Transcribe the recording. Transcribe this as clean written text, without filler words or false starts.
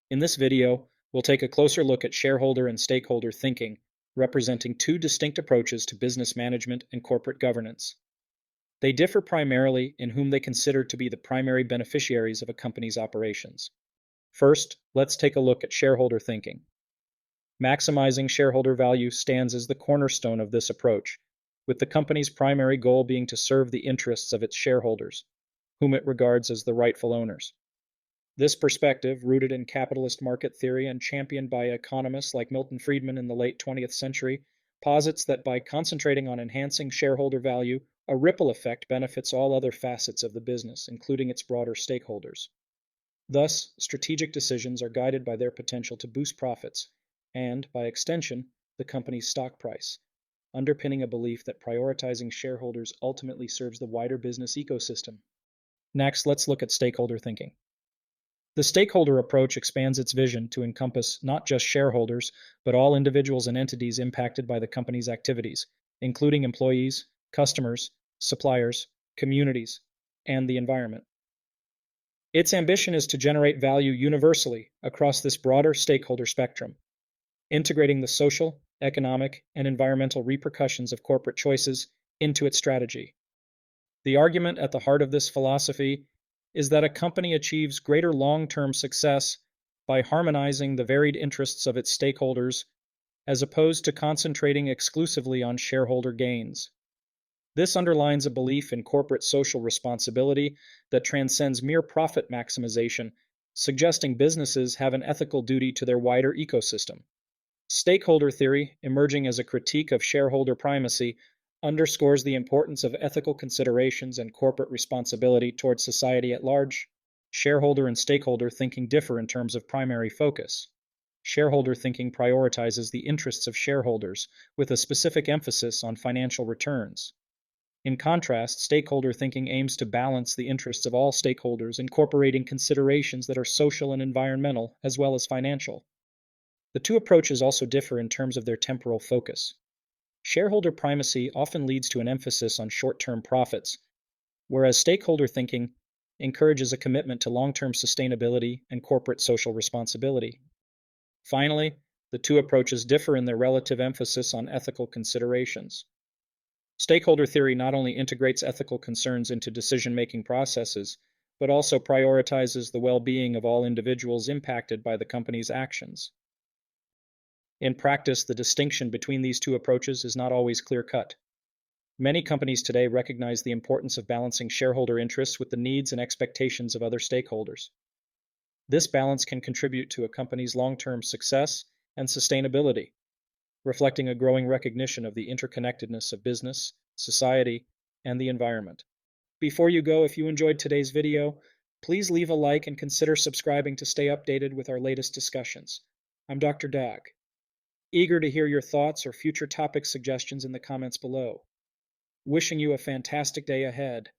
In this video, we'll take a closer look at shareholder and stakeholder thinking, representing two distinct approaches to business management and corporate governance. They differ primarily in whom they consider to be the primary beneficiaries of a company's operations. First, let's take a look at shareholder thinking. Maximizing shareholder value stands as the cornerstone of this approach, with the company's primary goal being to serve the interests of its shareholders, whom it regards as the rightful owners. This perspective, rooted in capitalist market theory and championed by economists like Milton Friedman in the late 20th century, posits that by concentrating on enhancing shareholder value, a ripple effect benefits all other facets of the business, including its broader stakeholders. Thus, strategic decisions are guided by their potential to boost profits and, by extension, the company's stock price, underpinning a belief that prioritizing shareholders ultimately serves the wider business ecosystem. Next, let's look at stakeholder thinking. The stakeholder approach expands its vision to encompass not just shareholders, but all individuals and entities impacted by the company's activities, including employees, customers, suppliers, communities, and the environment. Its ambition is to generate value universally across this broader stakeholder spectrum, integrating the social, economic, and environmental repercussions of corporate choices into its strategy. The argument at the heart of this philosophy is that a company achieves greater long-term success by harmonizing the varied interests of its stakeholders as opposed to concentrating exclusively on shareholder gains. This underlines a belief in corporate social responsibility that transcends mere profit maximization, suggesting businesses have an ethical duty to their wider ecosystem. Stakeholder theory, emerging as a critique of shareholder primacy, underscores the importance of ethical considerations and corporate responsibility towards society at large. Shareholder and stakeholder thinking differ in terms of primary focus. Shareholder thinking prioritizes the interests of shareholders with a specific emphasis on financial returns. In contrast, stakeholder thinking aims to balance the interests of all stakeholders, incorporating considerations that are social and environmental as well as financial. The two approaches also differ in terms of their temporal focus. Shareholder primacy often leads to an emphasis on short-term profits, whereas stakeholder thinking encourages a commitment to long-term sustainability and corporate social responsibility. Finally, the two approaches differ in their relative emphasis on ethical considerations. Stakeholder theory not only integrates ethical concerns into decision-making processes, but also prioritizes the well-being of all individuals impacted by the company's actions. In practice, the distinction between these two approaches is not always clear-cut. Many companies today recognize the importance of balancing shareholder interests with the needs and expectations of other stakeholders. This balance can contribute to a company's long-term success and sustainability, reflecting a growing recognition of the interconnectedness of business, society, and the environment. Before you go, if you enjoyed today's video, please leave a like and consider subscribing to stay updated with our latest discussions. I'm Dr. Dag. Eager to hear your thoughts or future topic suggestions in the comments below. Wishing you a fantastic day ahead.